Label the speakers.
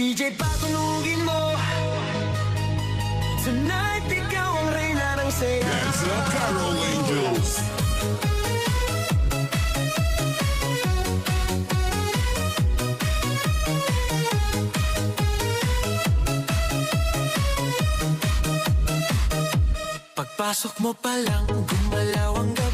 Speaker 1: DJ patunugin mo. Tonight ikaw ang reyna ng saya.
Speaker 2: Dance up, Carol Angels.
Speaker 1: Pagpasok mo pa lang, gumalaw ang gabi.